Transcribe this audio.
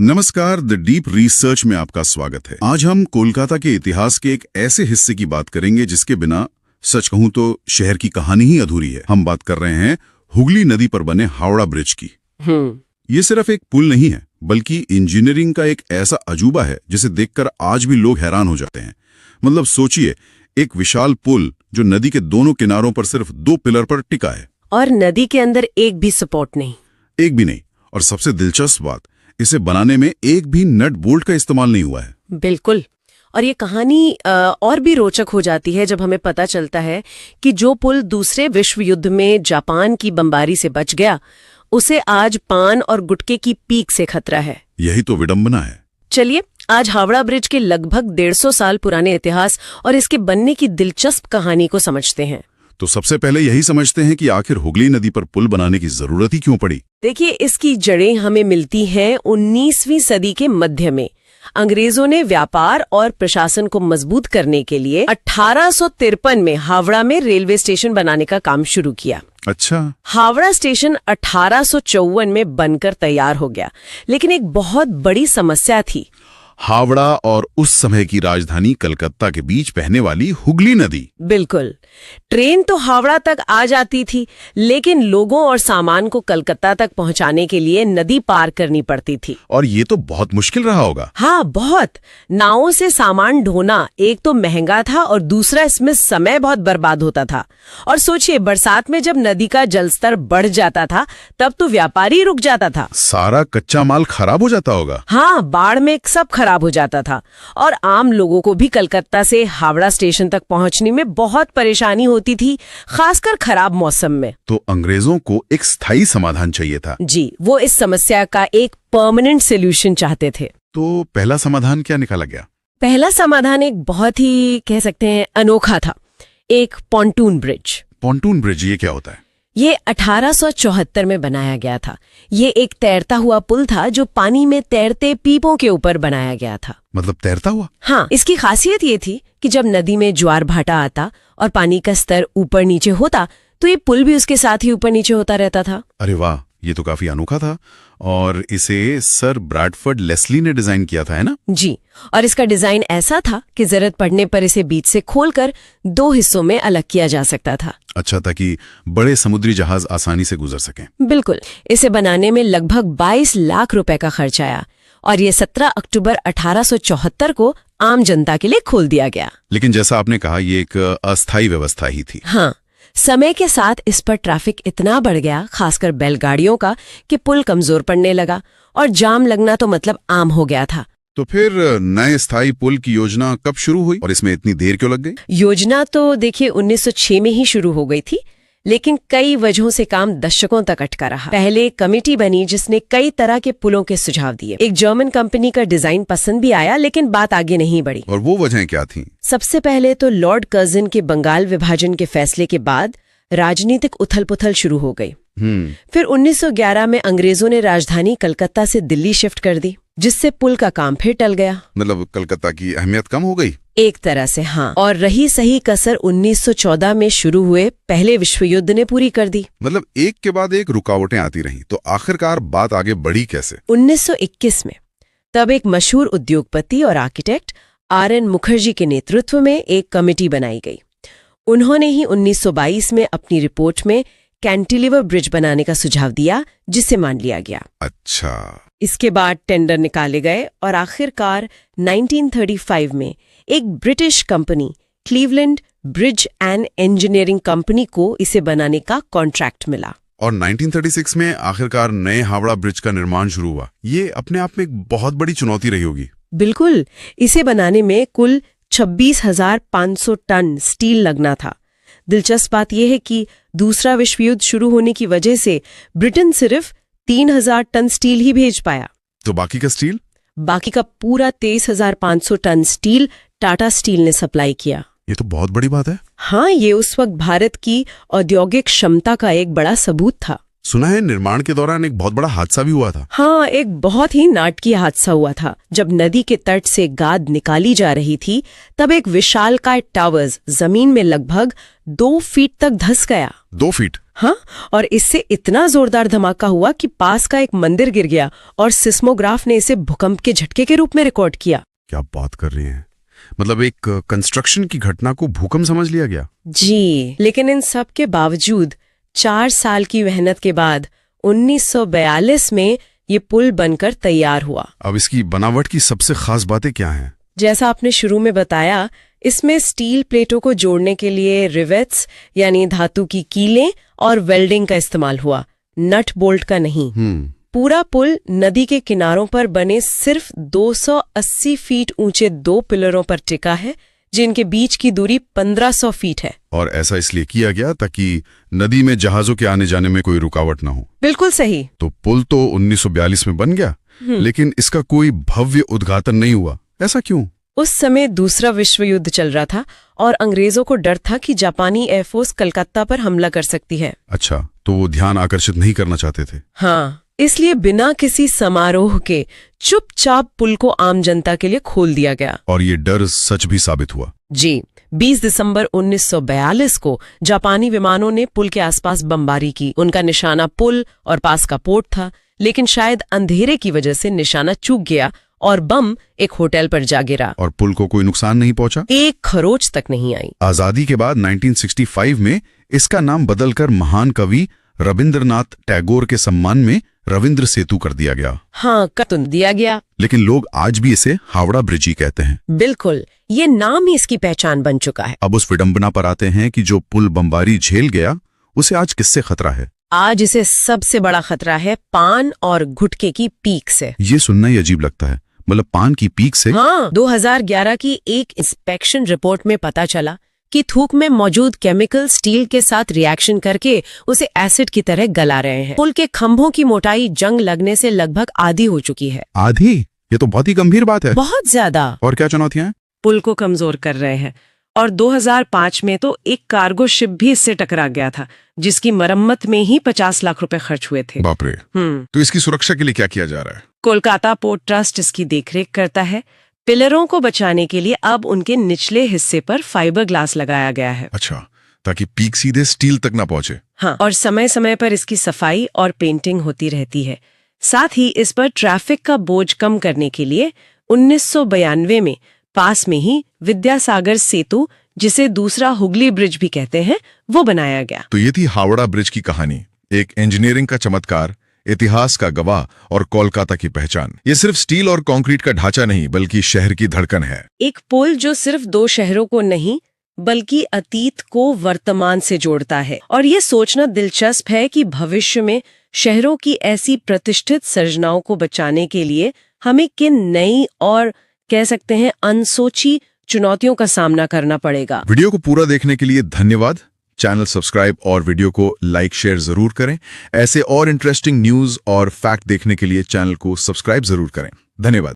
नमस्कार, the deep research में आपका स्वागत है। आज हम कोलकाता के इतिहास के एक ऐसे हिस्से की बात करेंगे जिसके बिना सच कहूं तो शहर की कहानी ही अधूरी है। हम बात कर रहे हैं हुगली नदी पर बने हावड़ा ब्रिज की। ये सिर्फ एक पुल नहीं है, बल्कि इंजीनियरिंग का एक ऐसा अजूबा है जिसे देखकर आज भी लोग हैरान हो जाते हैं। मतलब सोचिए, एक विशाल पुल जो नदी के दोनों किनारों पर सिर्फ 2 पिलर पर टिका है, और नदी के अंदर एक भी सपोर्ट नहीं। एक भी नहीं। और सबसे दिलचस्प बात, इसे बनाने में एक भी नट बोल्ट का इस्तेमाल नहीं हुआ है। बिल्कुल। और ये कहानी और भी रोचक हो जाती है जब हमें पता चलता है कि जो पुल दूसरे विश्व युद्ध में जापान की बमबारी से बच गया, उसे आज पान और गुटके की पीक से खतरा है। यही तो विडंबना है। चलिए आज हावड़ा ब्रिज के लगभग 150 साल पुराने इतिहास और इसके बनने की दिलचस्प कहानी को समझते हैं। तो सबसे पहले यही समझते हैं कि आखिर हुगली नदी पर पुल बनाने की जरूरत ही क्यों पड़ी। देखिए, इसकी जड़ें हमें मिलती हैं 19वीं सदी के मध्य में। अंग्रेजों ने व्यापार और प्रशासन को मजबूत करने के लिए 1853 में हावड़ा में रेलवे स्टेशन बनाने का काम शुरू किया। अच्छा। हावड़ा स्टेशन 1854 में बनकर तैयार हो गया, लेकिन एक बहुत बड़ी समस्या थी। हावड़ा और उस समय की राजधानी कलकत्ता के बीच बहने वाली हुगली नदी। बिल्कुल। ट्रेन तो हावड़ा तक आ जाती थी, लेकिन लोगों और सामान को कलकत्ता तक पहुंचाने के लिए नदी पार करनी पड़ती थी। और ये तो बहुत मुश्किल रहा होगा। हाँ, बहुत। नावों से सामान ढोना एक तो महंगा था और दूसरा इसमें समय बहुत बर्बाद होता था। और सोचिए, बरसात में जब नदी का जलस्तर बढ़ जाता था तब तो व्यापारी रुक जाता था। सारा कच्चा माल खराब हो जाता होगा। हाँ, बाढ़ में सब खराब हो जाता था और आम लोगों को भी कलकत्ता से हावड़ा स्टेशन तक पहुंचने में बहुत परेशानी होती थी, खासकर खराब मौसम में। तो अंग्रेजों को एक स्थायी समाधान चाहिए था। जी, वो इस समस्या का एक परमानेंट सॉल्यूशन चाहते थे। तो पहला समाधान क्या निकाला गया? पहला समाधान एक बहुत ही कह सकते हैं अनोखा था, एक पॉन्टून ब्रिज। पॉन्टून ब्रिज ये क्या होता है? ये 1874 में बनाया गया था। ये एक तैरता हुआ पुल था जो पानी में तैरते पीपों के ऊपर बनाया गया था। मतलब तैरता हुआ? हाँ, इसकी खासियत ये थी कि जब नदी में ज्वार भाटा आता और पानी का स्तर ऊपर नीचे होता, तो ये पुल भी उसके साथ ही ऊपर नीचे होता रहता था। अरे वाह, ये तो काफी अनोखा था। और इसे सर ब्रैडफर्ड लेस्ली ने डिजाइन किया था, है ना? जी। और इसका डिजाइन ऐसा था कि जरूरत पड़ने पर इसे बीच से खोलकर 2 हिस्सों में अलग किया जा सकता था। अच्छा, ताकि बड़े समुद्री जहाज आसानी से गुजर सकें। बिल्कुल। इसे बनाने में लगभग 22 लाख रुपए का खर्च आया और ये 17 अक्टूबर 1874 को आम जनता के लिए खोल दिया गया। लेकिन जैसा आपने कहा, ये एक अस्थायी व्यवस्था ही थी। हाँ, समय के साथ इस पर ट्रैफिक इतना बढ़ गया, खासकर बैलगाड़ियों का, कि पुल कमजोर पड़ने लगा और जाम लगना तो मतलब आम हो गया था। तो फिर नए स्थायी पुल की योजना कब शुरू हुई और इसमें इतनी देर क्यों लग गई? योजना तो देखिए 1906 में ही शुरू हो गई थी, लेकिन कई वजहों से काम दशकों तक अटका रहा। पहले एक कमेटी बनी जिसने कई तरह के पुलों के सुझाव दिए। एक जर्मन कंपनी का डिजाइन पसंद भी आया, लेकिन बात आगे नहीं बढ़ी। और वो वजहें क्या थीं? सबसे पहले तो लॉर्ड कर्जन के बंगाल विभाजन के फैसले के बाद राजनीतिक उथल-पुथल शुरू हो गई। फिर 1911 में अंग्रेजों ने राजधानी कलकत्ता से दिल्ली शिफ्ट कर दी, जिससे पुल का काम फिर टल गया। मतलब कलकत्ता की अहमियत कम हो गई एक तरह से। हाँ। और रही सही कसर 1914 में शुरू हुए पहले विश्व युद्ध ने पूरी कर दी। मतलब एक के बाद एक रुकावटें आती रहीं, तो आखिरकार बात आगे बढ़ी कैसे? 1921 में तब एक मशहूर उद्योगपति और आर्किटेक्ट RN मुखर्जी के नेतृत्व में एक कमेटी बनाई गई। उन्होंने ही 1922 में अपनी रिपोर्ट में कैंटिलीवर ब्रिज बनाने का सुझाव दिया, जिसे मान लिया गया। अच्छा। इसके बाद टेंडर निकाले गए और आखिरकार 1935 में एक British company Cleveland bridge and engineering company को इसे बनाने का कॉन्ट्रैक्ट मिला। और 1936 में आखिरकार नए हावड़ा ब्रिज का निर्माण शुरू हुआ। ये अपने आप में एक बहुत बड़ी चुनौती रही होगी। बिल्कुल। इसे बनाने में कुल 26,500 टन स्टील लगना था। दिलचस्प बात यह है कि दूसरा विश्व युद्ध शुरू होने की वजह से ब्रिटेन सिर्फ 3,000 टन स्टील ही भेज पाया। तो बाकी का स्टील? बाकी का पूरा 23,500 टन स्टील टाटा स्टील ने सप्लाई किया। ये तो बहुत बड़ी बात है। हाँ, ये उस वक्त भारत की औद्योगिक क्षमता का एक बड़ा सबूत था। सुना है निर्माण के दौरान एक बहुत बड़ा हादसा भी हुआ था। हाँ, एक बहुत ही नाटकीय हादसा हुआ था। जब नदी के तट से गाद निकाली जा रही थी, तब एक विशालकाय टावर्स जमीन में लगभग 2 फीट तक धंस गया। 2 फीट? हाँ, और इससे इतना जोरदार धमाका हुआ कि पास का एक मंदिर गिर गया और सिस्मोग्राफ ने इसे भूकंप के झटके के रूप में रिकॉर्ड किया। क्या बात कर रही हैं? मतलब एक कंस्ट्रक्शन की घटना को भूकंप समझ लिया गया। जी, लेकिन इन सब के बावजूद 4 साल की मेहनत के बाद 1942 में ये पुल बनकर तैयार हुआ। अब इसकी बनावट की सबसे खास बातें क्या हैं? जैसा आपने शुरू में बताया, इसमें स्टील प्लेटों को जोड़ने के लिए रिवेट्स यानी धातु की कीलें और वेल्डिंग का इस्तेमाल हुआ, नट बोल्ट का नहीं। पूरा पुल नदी के किनारों पर बने सिर्फ 280 फीट ऊंचे 2 पिलरों पर टिका है, जिनके बीच की दूरी 1500 फीट है। और ऐसा इसलिए किया गया ताकि नदी में जहाजों के आने जाने में कोई रुकावट ना हो। बिल्कुल सही। तो पुल तो 1942 में बन गया, लेकिन इसका कोई भव्य उद्घाटन नहीं हुआ। ऐसा क्यों? उस समय दूसरा विश्व युद्ध चल रहा था और अंग्रेजों को डर था कि जापानी एयरफोर्स कलकत्ता पर हमला कर सकती है। अच्छा, तो वो ध्यान आकर्षित नहीं करना चाहते थे। हाँ, इसलिए बिना किसी समारोह के चुपचाप पुल को आम जनता के लिए खोल दिया गया। और ये डर सच भी साबित हुआ। जी, 20 दिसंबर 1942 को जापानी विमानों ने पुल के आसपास बमबारी की। उनका निशाना पुल और पास का पोर्ट था, लेकिन शायद अंधेरे की वजह से निशाना चूक गया और बम एक होटल पर जा गिरा। और पुल को कोई नुकसान नहीं पहुंचा? एक खरोच तक नहीं आई। आजादी के बाद 1965 में इसका नाम बदलकर महान कवि रविंद्रनाथ टैगोर के सम्मान में रविंद्र सेतु कर दिया गया। हाँ, कर दिया गया। लेकिन लोग आज भी इसे हावड़ा ब्रिज ही कहते हैं। बिल्कुल, ये नाम ही इसकी पहचान बन चुका है। अब उस विडंबना पर आते हैं कि जो पुल बमबारी झेल गया, उसे आज किससे खतरा है? आज इसे सबसे बड़ा खतरा है पान और गुटखे की पीक से। ये सुनना ही अजीब लगता है, मतलब पान की पीक से? हाँ, 2011 की एक इंस्पेक्शन रिपोर्ट में पता चला कि थूक में मौजूद केमिकल स्टील के साथ रिएक्शन करके उसे एसिड की तरह गला रहे हैं। पुल के खंभों की मोटाई जंग लगने से लगभग आधी हो चुकी है। आधी? ये तो बहुत ही गंभीर बात है। बहुत ज्यादा। और क्या चुनौतियां हैं? पुल को कमजोर कर रहे हैं। और 2005 में तो एक कार्गो शिप भी इससे टकरा गया था, जिसकी मरम्मत में ही 50 लाख रुपए खर्च हुए थे। बाप रे। तो इसकी सुरक्षा के लिए क्या किया जा रहा है? कोलकाता पोर्ट ट्रस्ट इसकी देखरेख करता है। पिलरों को बचाने के लिए अब उनके निचले हिस्से पर फाइबर ग्लास लगाया गया है। अच्छा, ताकि पीक सीधे स्टील तक ना पहुंचे। हाँ, और समय समय पर इसकी सफाई और पेंटिंग होती रहती है। साथ ही इस पर ट्रैफिक का बोझ कम करने के लिए 1992 में पास में ही विद्यासागर सेतु, जिसे दूसरा हुगली ब्रिज भी कहते हैं, वो बनाया गया। तो ये थी हावड़ा ब्रिज की कहानी, एक इंजीनियरिंग का चमत्कार, इतिहास का गवाह और कोलकाता की पहचान। ये सिर्फ स्टील और कंक्रीट का ढांचा नहीं, बल्कि शहर की धड़कन है। एक पुल जो सिर्फ 2 शहरों को नहीं, बल्कि अतीत को वर्तमान से जोड़ता है। और ये सोचना दिलचस्प है कि भविष्य में शहरों की ऐसी प्रतिष्ठित संरचनाओं को बचाने के लिए हमें किन नई और कह सकते हैं अनसोची चुनौतियों का सामना करना पड़ेगा। वीडियो को पूरा देखने के लिए धन्यवाद। चैनल सब्सक्राइब और वीडियो को लाइक शेयर जरूर करें। ऐसे और इंटरेस्टिंग न्यूज और फैक्ट देखने के लिए चैनल को सब्सक्राइब जरूर करें। धन्यवाद।